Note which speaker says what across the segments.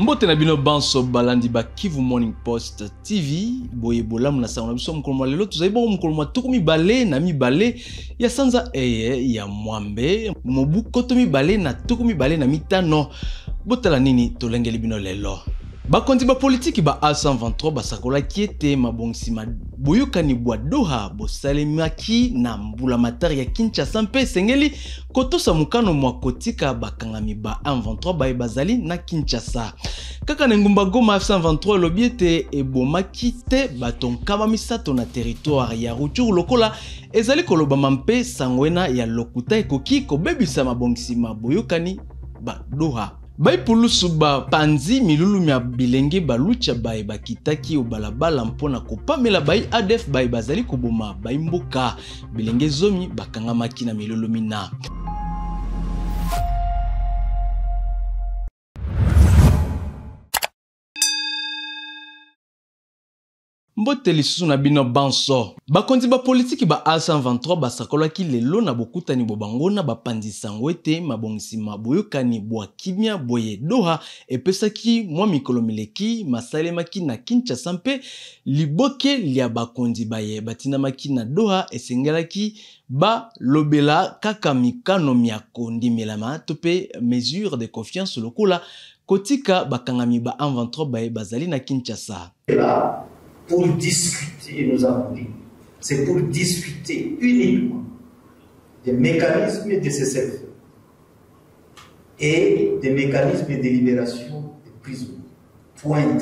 Speaker 1: Mbote na bino banso balandi ba Kivu Morning Post TV boye bolamu na sauna biso mkoloma lelo tuzaiba mkoloma tukumi bale na mi bale ya sanza eye ya mwambe mobu koto mi bale na tukumi bale na mitano botala nini tolengeli bino lelo. Bakonzi ba politiki ba A123 basakola kiete mabongisi boyokani bwa Doha bosalemaki na mbula matari ya Kinshasa mpe sengeli kotosa mukano mwa kotika bakangami ba A23 bazali na Kinshasa. Kaka na ngumba Goma A123 lobiete ebomaki te batonkama misato na territoire ya Rutshuru lokola ezali kolobama mpe sangwena ya lokuta ekoki kobebisa mabongisi boyokani ba Doha. Baipulusu ba panzi milulu ya bilenge balucha bae bakitaki obalabala mpona kopamela bai ADF bae bazali koboma baimboka bilenge zomi bakangamaki na milulu mina. Mbote lisusu na bino banso. Bakonzi ba politiki ba A123 basakolaki lelo na bokutani bobangona bapandisa ngwete mabongisi boyokani bwa kimia boye Doha epesaki mwa mikolo mileki masalemaki na Kinshasa mpe liboke lia bakonzi baye batinamaki na Doha esengelaki ba lobela kaka mikano miako ndimelama tope mesure de confiance lokola kotika bakangami ba A123 baye bazali na Kinshasa.
Speaker 2: Pour discuter, nous avons dit, c'est pour discuter uniquement des mécanismes de cessez-le-feu et des mécanismes de libération des prisonniers. Point.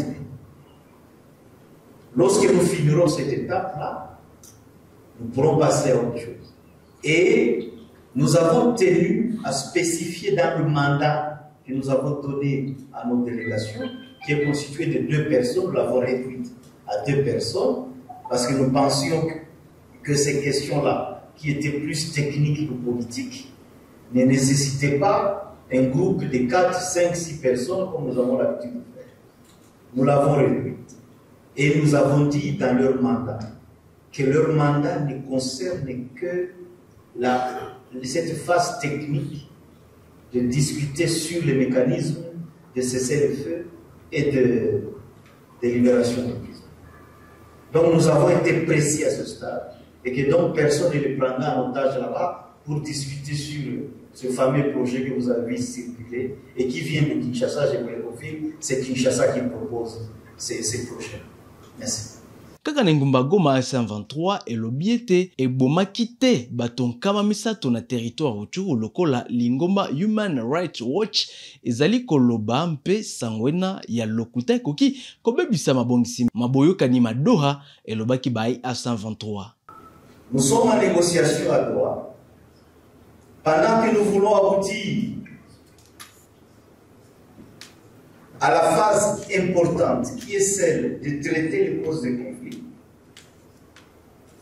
Speaker 2: Lorsque nous finirons cette étape-là, nous pourrons passer à autre chose. Et nous avons tenu à spécifier dans le mandat que nous avons donné à nos délégations, qui est constitué de 2 personnes, nous l'avons réduite à 2 personnes, parce que nous pensions que ces questions-là, qui étaient plus techniques que politiques, ne nécessitaient pas un groupe de 4, 5, 6 personnes comme nous avons l'habitude de faire. Nous l'avons réduite. Et nous avons dit dans leur mandat que leur mandat ne concerne que cette phase technique de discuter sur les mécanismes de cessez-le-feu et de libération des prisonniers. Donc nous avons été précis à ce stade et que donc personne ne les prendra en otage là-bas pour discuter sur ce fameux projet que vous avez circulé et qui vient de Kinshasa, je vous le confirme, c'est Kinshasa qui propose ces projets. Merci.
Speaker 1: Kaka na ngumba Goma A123 elobiete ebomaki te batonkama misato na territoire Rutshuru lokola lingomba Human Rights Watch ezali koloba mpe sangwena ya lokuta ekoki kobebisa mabongisi maboyokani Doha elobaki bai A123.
Speaker 2: Nous sommes en négociation à Doha. Pendant que nous voulons aboutir à la phase importante qui est celle de traiter les causes de conflit,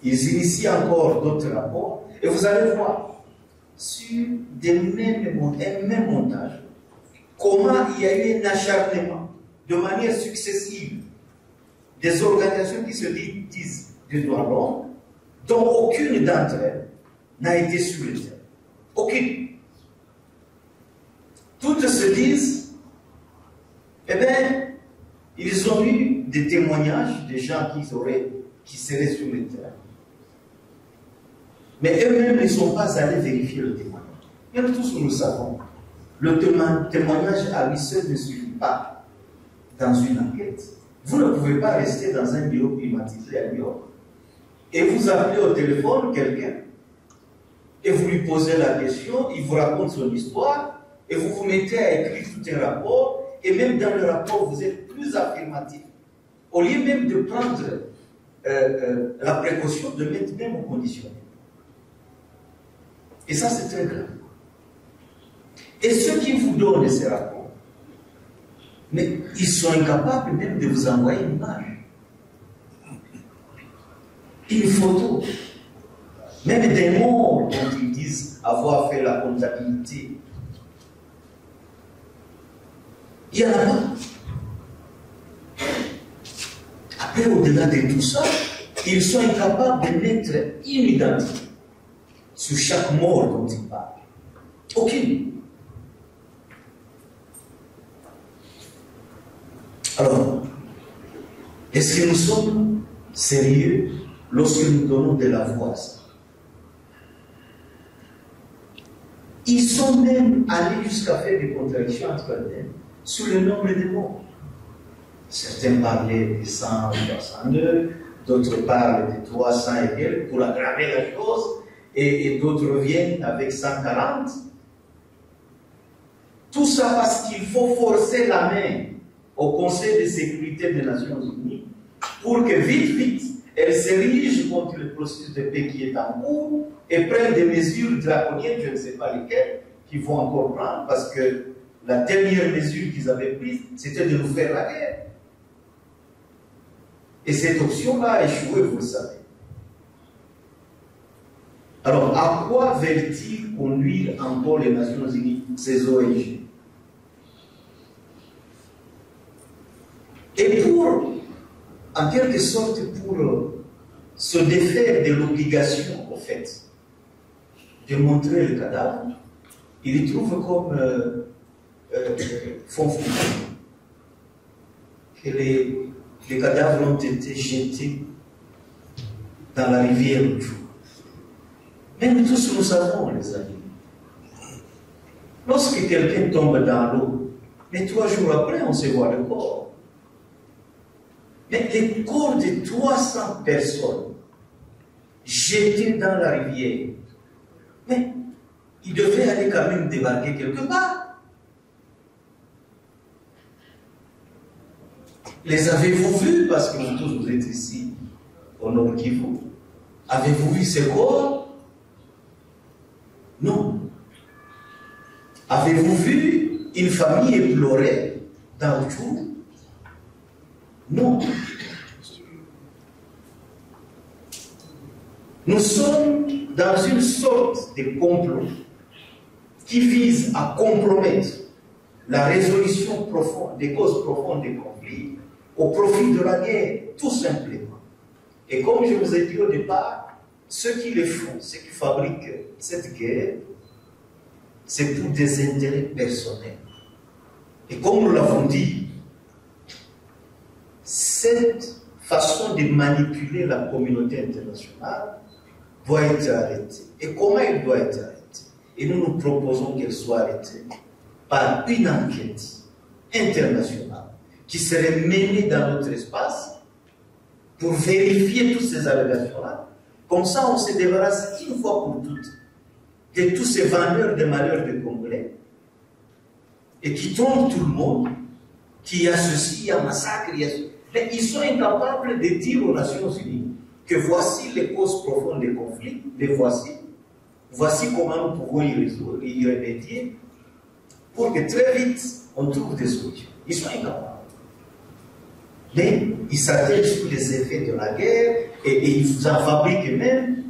Speaker 2: ils initient encore d'autres rapports et vous allez voir sur un même montage comment il y a eu un acharnement de manière successive des organisations qui se disent de droits de l'homme, dont aucune d'entre elles n'a été sur le terrain. Aucune. Toutes se disent, eh bien, ils ont eu des témoignages de gens qui seraient sur le terrain. Mais eux-mêmes ne sont pas allés vérifier le témoignage. Et nous tous nous savons, le témoignage à lui seul ne suffit pas dans une enquête. Vous ne pouvez pas rester dans un bureau climatisé à New York et vous appelez au téléphone quelqu'un et vous lui posez la question, il vous raconte son histoire et vous vous mettez à écrire tout un rapport. Et même dans le rapport, vous êtes plus affirmatif. Au lieu même de prendre la précaution de mettre même au conditionnel. Et ça, c'est très grave. Et ceux qui vous donnent ces rapports, mais ils sont incapables même de vous envoyer une image. Une photo. Même des mots dont ils disent avoir fait la comptabilité. Il y en a pas. Après, au-delà de tout ça, ils sont incapables de mettre une identité sur chaque mort dont ils parlent. Aucune. Est-ce que nous sommes sérieux lorsque nous donnons de la voix à ça? Ils sont même allés jusqu'à faire des contradictions entre eux sur le nombre de morts. Certains parlaient de 100, 302, d'autres parlent de 300 et quelques pour aggraver la chose, et d'autres reviennent avec 140. Tout ça parce qu'il faut forcer la main au Conseil de sécurité des Nations Unies pour que vite, elle s'érige contre le processus de paix qui est en cours et prenne des mesures draconiennes, je ne sais pas lesquelles, qu'ils vont encore prendre, parce que la dernière mesure qu'ils avaient prise, c'était de nous faire la guerre. Et cette option-là a échoué, vous le savez. Alors, à quoi veulent-ils conduire encore les Nations Unies, ces ONG? Et pour, en quelque sorte, pour se défaire de l'obligation, au fait, de montrer le cadavre, ils y trouvent comme fond que les cadavres ont été jetés dans la rivière du jour. Mais nous tous nous savons, les amis, lorsque quelqu'un tombe dans l'eau, mais 3 jours après, on se voit le corps. Mais les corps de 300 personnes jetés dans la rivière, mais ils devaient aller quand même débarquer quelque part. Les avez-vous vus? Parce que vous tous vous êtes ici, au Nord Kivu. Avez-vous vu ces corps? Non. Avez-vous vu une famille éplorée dans le jour? Non. Nous sommes dans une sorte de complot qui vise à compromettre la résolution profonde, des causes profondes des conflits au profit de la guerre, tout simplement. Et comme je vous ai dit au départ, ceux qui le font, ceux qui fabriquent cette guerre, c'est pour des intérêts personnels. Et comme nous l'avons dit, cette façon de manipuler la communauté internationale doit être arrêtée. Et comment elle doit être arrêtée? Et nous nous proposons qu'elle soit arrêtée par une enquête internationale qui serait menée dans notre espace pour vérifier toutes ces allégations-là. Comme ça, on se débarrasse une fois pour toutes de tous ces vendeurs de malheur de Congolais et qui trompent tout le monde, qui associent, il y a massacre, il y a... Mais ils sont incapables de dire aux Nations Unies que voici les causes profondes des conflits, les voici. Voici comment nous pouvons y remédier pour que très vite on trouve des solutions. Ils sont incapables. Mais ils s'attellent sur les effets de la guerre et ils en fabriquent eux-mêmes.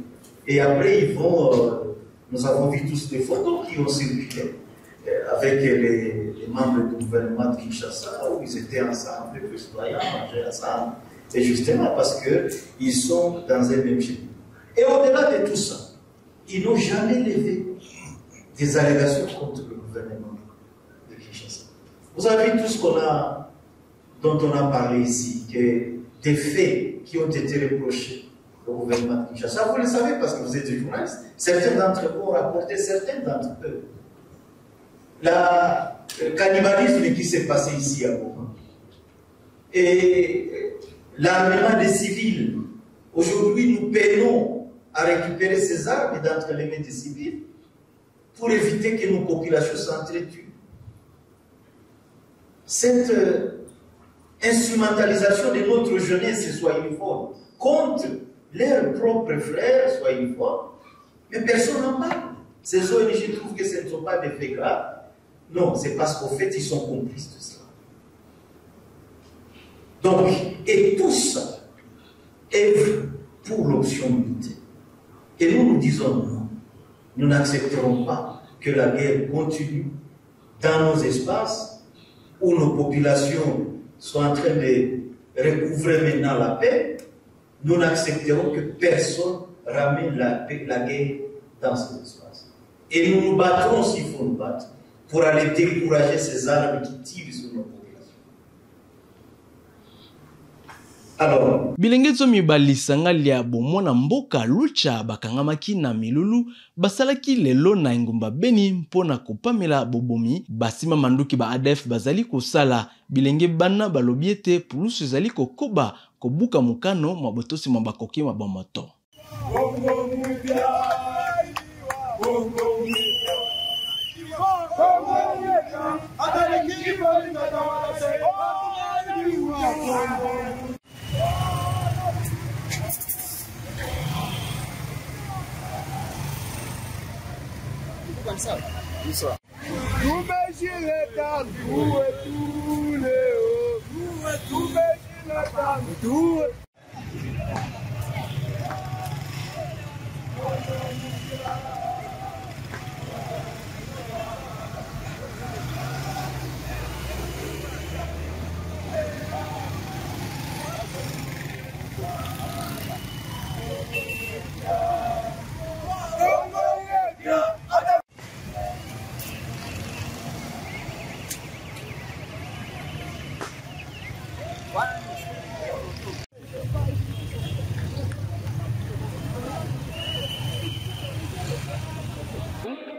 Speaker 2: Et après, ils vont. Nous avons vu tous des photos qui ont circulé avec les membres du gouvernement de Kinshasa où ils étaient ensemble, les citoyens mangeaient ensemble. C'est justement parce qu'ils sont dans un même chemin. Et au-delà de tout ça, ils n'ont jamais levé des allégations contre le gouvernement de Kinshasa. Vous avez vu tout ce dont on a parlé ici, que des faits qui ont été reprochés au gouvernement de Kinshasa. Vous le savez parce que vous êtes journaliste. Certains d'entre vous ont rapporté, certains d'entre eux. Le cannibalisme qui s'est passé ici à Goma. Et l'armement des civils. Aujourd'hui, nous peinons à récupérer ces armes d'entre les mains des civils pour éviter que nos populations s'entretuent. Cette instrumentalisation de notre jeunesse, soit uniforme, contre leurs propres frères, soit uniforme, mais personne n'en parle. Ces ONG trouvent que ce ne sont pas des faits graves. Non, c'est parce qu'au fait, ils sont complices de cela. Donc, et tout ça œuvre pour l'option militaire. Et nous disons non. Nous n'accepterons pas que la guerre continue dans nos espaces où nos populations sont en train de recouvrer maintenant la paix. Nous n'accepterons que personne ramène la guerre dans cet espace. Et nous nous battrons s'il faut nous battre pour aller décourager ces armes qui tirent sur nos populations. Alors,
Speaker 1: bilenge zomi balisanga lia bomona mboka lucha bakangamaki na milulu basalaki lelo na engumba Beni mpona kopamela bobomi basima manduki ba ADF bazali kosala bilenge bana balobi ete pulusu ezali kokoba kobuka mukano mabotosi mabakoki mabamoto.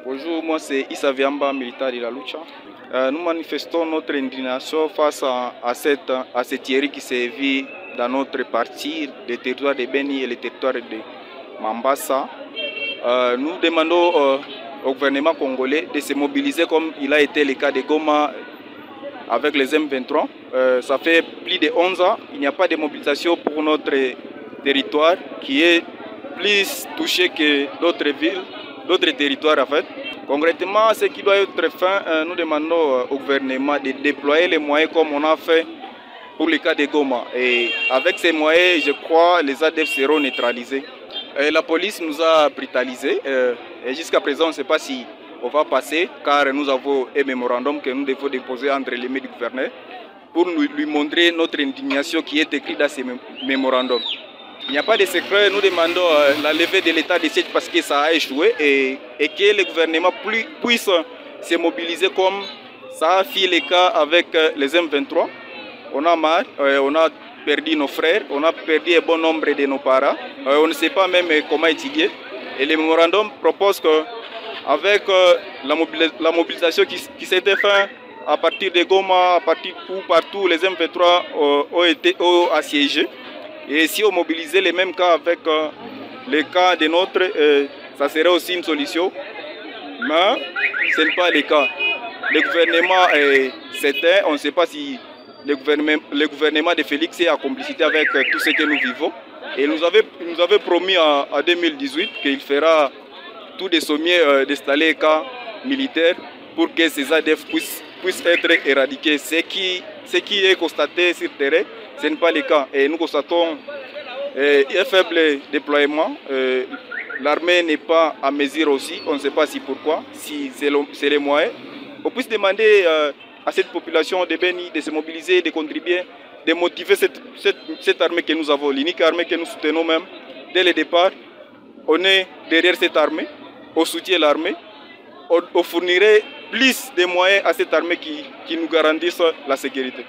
Speaker 3: Bonjour, moi c'est Issa Viamba, militant de la lucha. Nous manifestons notre indignation face à cette tuerie qui s'est vue dans notre partie, le territoire de Beni et le territoire de Mambasa. Nous demandons au gouvernement congolais de se mobiliser comme il a été le cas de Goma avec les M23. Ça fait plus de 11 ans, il n'y a pas de mobilisation pour notre territoire qui est plus touché que d'autres villes, d'autres territoires en fait. Concrètement, ce qui doit être fait, nous demandons au gouvernement de déployer les moyens comme on a fait pour le cas de Goma. Et avec ces moyens, je crois, les ADF seront neutralisés. Et la police nous a brutalisés. Et jusqu'à présent, on ne sait pas si on va passer, car nous avons un mémorandum que nous devons déposer entre les mains du gouverneur pour lui montrer notre indignation qui est écrite dans ce mémorandum. Il n'y a pas de secret, nous demandons la levée de l'état de siège parce que ça a échoué et que le gouvernement puisse se mobiliser comme ça a fait le cas avec les M23. On a marre, on a perdu nos frères, on a perdu un bon nombre de nos parents, on ne sait pas même comment étudier. Et le mémorandum propose qu'avec la mobilisation qui s'était faite à partir de Goma, à partir où partout les M23 ont été assiégés. Et si on mobilisait les mêmes cas avec les cas de notre, ça serait aussi une solution. Mais ce n'est pas le cas. Le gouvernement est certain, on ne sait pas si le gouvernement de Félix est en complicité avec tout ce que nous vivons. Et il nous avait promis en 2018 qu'il fera tout des sommets d'installer un camp militaire pour que ces ADF puissent être éradiqués. Ce qui est constaté sur le terrain, ce n'est pas le cas. Et nous constatons un faible déploiement. L'armée n'est pas à mesure aussi. On ne sait pas si pourquoi, si c'est les moyens. On puisse demander à cette population de Beni de se mobiliser, de contribuer, de motiver cette armée que nous avons, l'unique armée que nous soutenons même. Dès le départ, on est derrière cette armée, on soutient l'armée, on fournirait plus de moyens à cette armée qui nous garantisse la sécurité.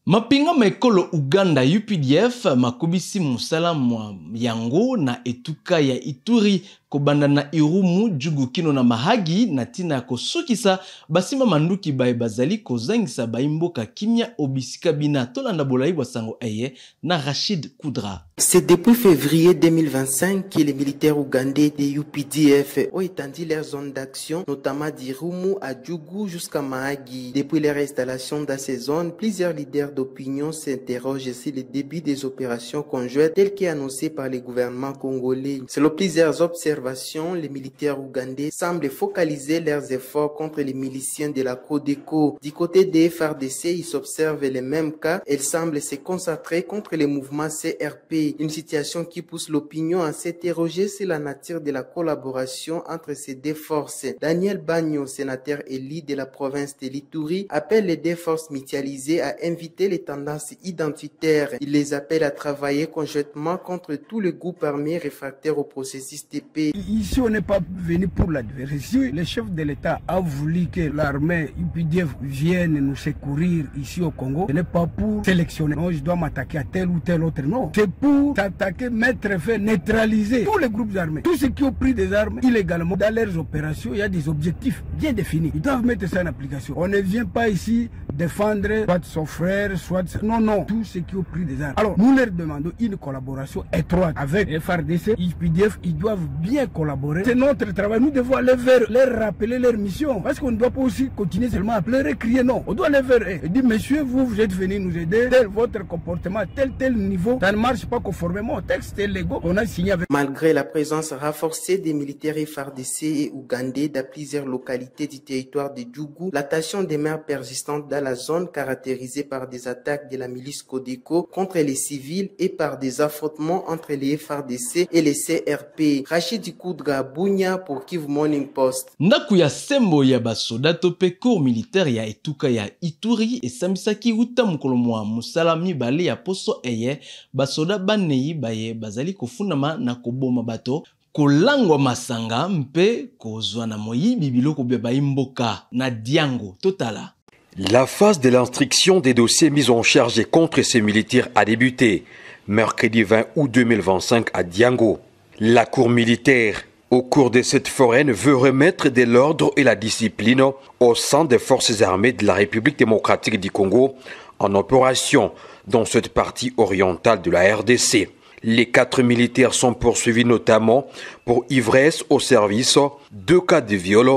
Speaker 1: Mapinga mekolo Uganda UPDF makubisi musala mwa yango na etuka ya Ituri kobanda na Irumu jugu kino na Mahagi na tina ya kosokisa basima manduki bae bazali kozangisa baimboka kimia obisika bina tolanda bolai wasango eye na Rachid Koudra.
Speaker 4: C'est depuis février 2025 que les militaires ougandais des UPDF ont étendu leur zone d'action, notamment d'Irumu à Djougou jusqu'à Mahagi. Depuis leur installation dans ces zones, plusieurs leaders d'opinion s'interrogent sur le début des opérations conjointes telles qu'annoncées par le gouvernement congolais. Selon plusieurs observateurs, observations, les militaires ougandais semblent focaliser leurs efforts contre les miliciens de la Codeco. Du côté des FARDC, ils s'observent les mêmes cas. Elles semblent se concentrer contre les mouvements CRP. Une situation qui pousse l'opinion à s'interroger sur la nature de la collaboration entre ces deux forces. Daniel Bagno, sénateur élu de la province de l'Ituri, appelle les deux forces mutualisées à inviter les tendances identitaires. Il les appelle à travailler conjointement contre tous les groupes armés réfractaires au processus de paix.
Speaker 5: Ici, on n'est pas venu pour l'adversité. Le chef de l'État a voulu que l'armée UPDF vienne nous secourir ici au Congo. Ce n'est pas pour sélectionner. Non, je dois m'attaquer à tel ou tel autre. Non, c'est pour s'attaquer, mettre fin, neutraliser tous les groupes armés. Tous ceux qui ont pris des armes illégalement dans leurs opérations, il y a des objectifs bien définis. Ils doivent mettre ça en application. On ne vient pas ici défendre soit son frère, soit... Non, non, tous ceux qui ont pris des armes. Alors, nous leur demandons une collaboration étroite avec FARDC, UPDF. Ils doivent bien collaborer. C'est notre travail. Nous devons aller vers leur rappeler leur mission. Parce qu'on ne doit pas aussi continuer seulement à pleurer, crier. Non, on doit aller vers eux et dire, monsieur, vous êtes venus nous aider. Tel votre comportement, tel niveau, ça ne marche pas conformément au texte légaux qu'on a signé avec.
Speaker 4: Malgré la présence renforcée des militaires FARDC et ougandais dans plusieurs localités du territoire de Djougou, la tension demeure persistante dans la zone caractérisée par des attaques de la milice Codeco contre les civils et par des affrontements entre les FARDC et les CRP. Rachid Koudra Bounia pour Kivu Morning Post.
Speaker 1: Ndaku ya sembo ya basoda to pe corps militaire ya etuka ya Ituri esambisaki uta mukolo mwa musala mibale ya poso eye basoda banei baye bazali kofundama na koboma bato kolangwa masanga mpe kozwa na moyibi biloko bya baimboka na Diango totala.
Speaker 6: La phase de l'instruction des dossiers mis en charge contre ces militaires a débuté mercredi 20 août 2025 à Diango. La cour militaire, au cours de cette foraine, veut remettre de l'ordre et la discipline au sein des forces armées de la République démocratique du Congo en opération dans cette partie orientale de la RDC. Les 4 militaires sont poursuivis notamment pour ivresse au service, 2 cas de viol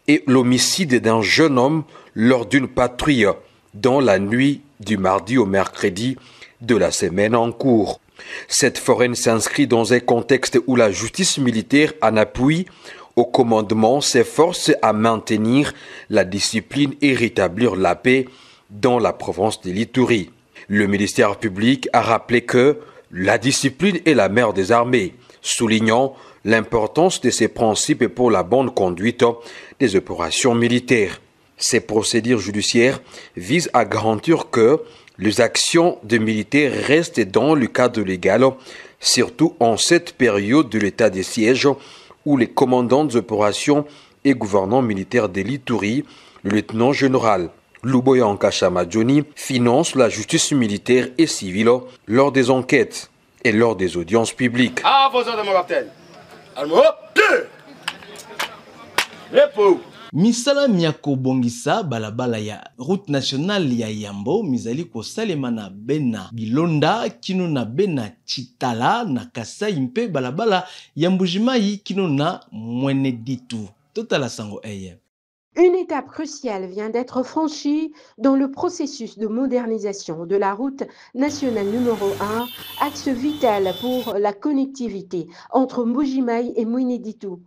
Speaker 6: et l'homicide d'un jeune homme lors d'une patrouille dans la nuit du mardi au mercredi de la semaine en cours. Cette foraine s'inscrit dans un contexte où la justice militaire en appui au commandement s'efforce à maintenir la discipline et rétablir la paix dans la province de l'Ituri. Le ministère public a rappelé que la discipline est la mère des armées, soulignant l'importance de ces principes pour la bonne conduite des opérations militaires. Ces procédures judiciaires visent à garantir que les actions des militaires restent dans le cadre légal, surtout en cette période de l'état de siège où les commandants des opérations et gouvernants militaires de l'Ituri, le lieutenant-général Luboya Nkashama Johnny, financent la justice militaire et civile lors des enquêtes et lors des audiences publiques.
Speaker 7: À vos ordres, mon capitaine.
Speaker 1: Misala miako bongisa balabala ya route nationale ya Yambo mizali kosalema na bena Bilonda kino na bena Chitala na Kasai mpe balabala ya Mbujimai kino na Mweneditu. Totala sango eye.
Speaker 8: Une étape cruciale vient d'être franchie dans le processus de modernisation de la route nationale numéro 1, axe vital pour la connectivité entre Mbujimai et Mweneditu.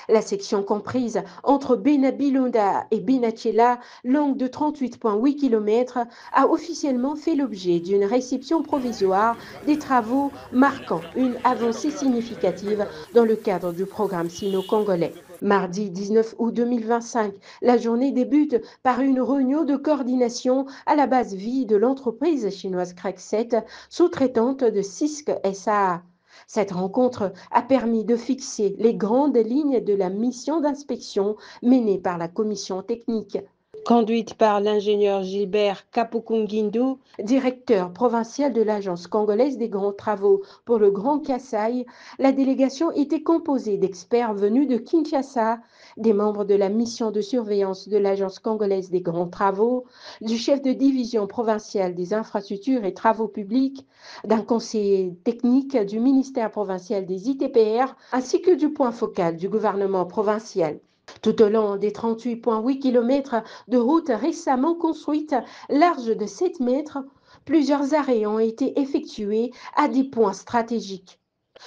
Speaker 8: La section comprise entre Bena Bilonda et Bena Tchela, longue de 38,8 km, a officiellement fait l'objet d'une réception provisoire des travaux marquant une avancée significative dans le cadre du programme sino-congolais. Mardi 19 août 2025, la journée débute par une réunion de coordination à la base vie de l'entreprise chinoise Crack 7, sous-traitante de CISC SA. Cette rencontre a permis de fixer les grandes lignes de la mission d'inspection menée par la commission technique. Conduite par l'ingénieur Gilbert Kapukungindu, directeur provincial de l'Agence congolaise des grands travaux pour le Grand Kasaï, la délégation était composée d'experts venus de Kinshasa, des membres de la mission de surveillance de l'Agence congolaise des grands travaux, du chef de division provinciale des infrastructures et travaux publics, d'un conseiller technique du ministère provincial des ITPR, ainsi que du point focal du gouvernement provincial. Tout au long des 38,8 km de route récemment construite, large de 7 mètres, plusieurs arrêts ont été effectués à des points stratégiques.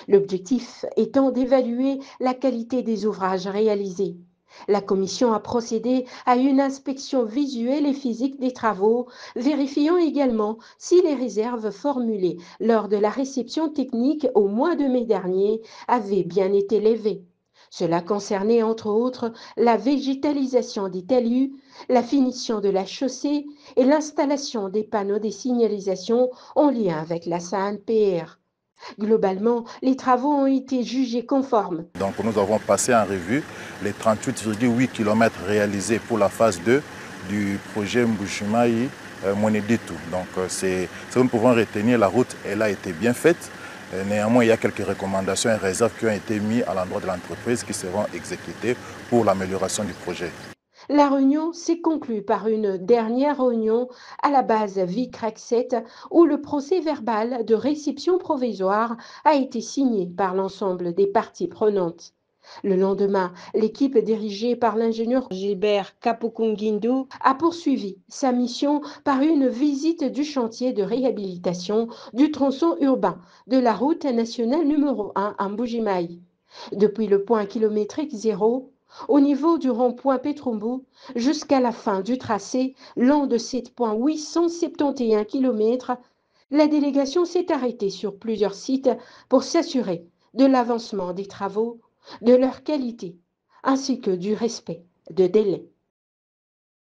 Speaker 8: L'objectif étant d'évaluer la qualité des ouvrages réalisés. La commission a procédé à une inspection visuelle et physique des travaux, vérifiant également si les réserves formulées lors de la réception technique au mois de mai dernier avaient bien été levées. Cela concernait entre autres la végétalisation des talus, la finition de la chaussée et l'installation des panneaux de signalisation en lien avec la SANPR. Globalement, les travaux ont été jugés conformes.
Speaker 7: Donc nous avons passé en revue les 38,8 km réalisés pour la phase 2 du projet Mbujimayi Mweneditu. Donc c'est ce que nous pouvons retenir, la route elle a été bien faite. Néanmoins, il y a quelques recommandations et réserves qui ont été mises à l'endroit de l'entreprise qui seront exécutées pour l'amélioration du projet.
Speaker 8: La réunion s'est conclue par une dernière réunion à la base VICREC 7 où le procès verbal de réception provisoire a été signé par l'ensemble des parties prenantes. Le lendemain, l'équipe dirigée par l'ingénieur Gilbert Kapokungindu a poursuivi sa mission par une visite du chantier de réhabilitation du tronçon urbain de la route nationale numéro 1 à Mbujimayi. Depuis le point kilométrique 0, au niveau du rond-point Petrombu, jusqu'à la fin du tracé, long de 7,871 km, la délégation s'est arrêtée sur plusieurs sites pour s'assurer de l'avancement des travaux, de leur qualité, ainsi que du respect de délai.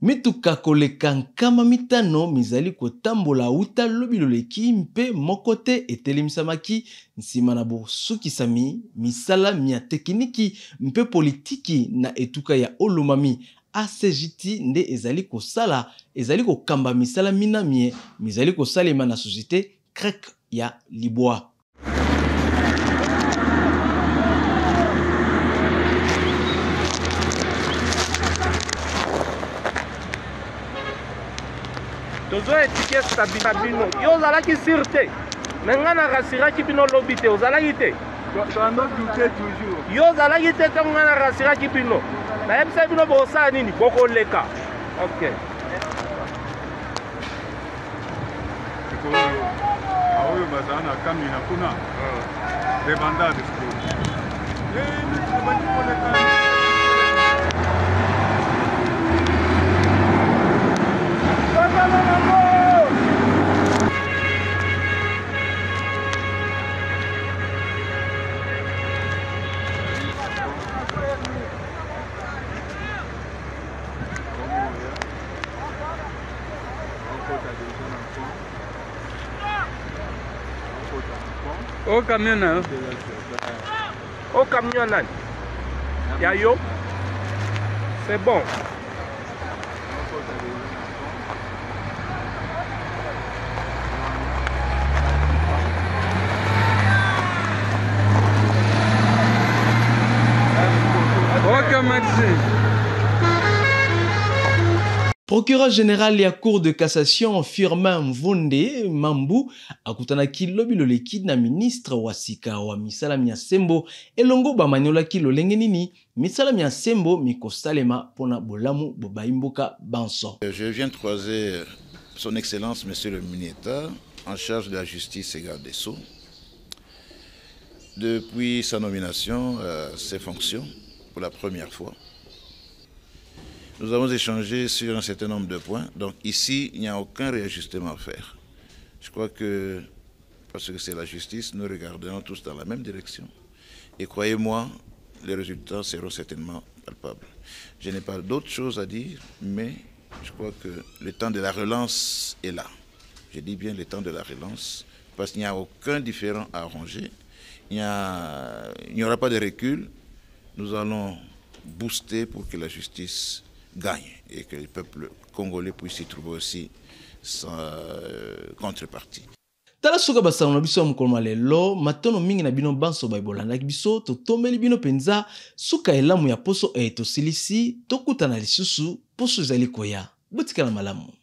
Speaker 1: Mituka koleka nkama mitano mizali kotambola uta lobiloleki mpe mokote etelemisamaki nsima na bosukisami misala mia tekiniki mpe politiki na etuka ya olomami ACJT nde ezali kosala ezali kokamba misala minamie mizali kosalema na société CREC ya Libwa.
Speaker 9: Tozo étiquette stabino yo zala ki sûreté menga na rasira ki bino lobité ozala yité to ando douter toujours yo zala yité to nga na rasira ki bino na yebisa bino bosa nini boko leka. OK
Speaker 10: ayo bazana kamina kuna rebandade ni tubaki koleka.
Speaker 9: Au camion, au camion, Yayo, c'est bon. Ok, merci.
Speaker 1: Procureur général ya cour de cassation Firmin Mvonde Mambu akutanaki lobiloleki na ministre wa sika wa misala mia sembo elongo bamanyolaki lolenge nini misala mia sembo mikosalema pona bolamu bobaimboka banso.
Speaker 11: Je viens croiser son excellence monsieur le ministre en charge de la justice et garde des sceaux depuis sa nomination à ses fonctions pour la première fois. Nous avons échangé sur un certain nombre de points. Donc ici, il n'y a aucun réajustement à faire. Je crois que, parce que c'est la justice, nous regardons tous dans la même direction. Et croyez-moi, les résultats seront certainement palpables. Je n'ai pas d'autre chose à dire, mais je crois que le temps de la relance est là. Je dis bien le temps de la relance, parce qu'il n'y a aucun différend à arranger. Il n'y aura pas de recul. Nous allons booster pour que la justice gagne et que le peuple congolais puisse y trouver aussi sa contrepartie.
Speaker 1: Tala soka basalo na biso mkoloma lelo matono mingi na bino banso baibolandaki biso totomeli bino penza suka elamu ya poso tosilisi tokutana lisusu poso ezali koya botikala malamu.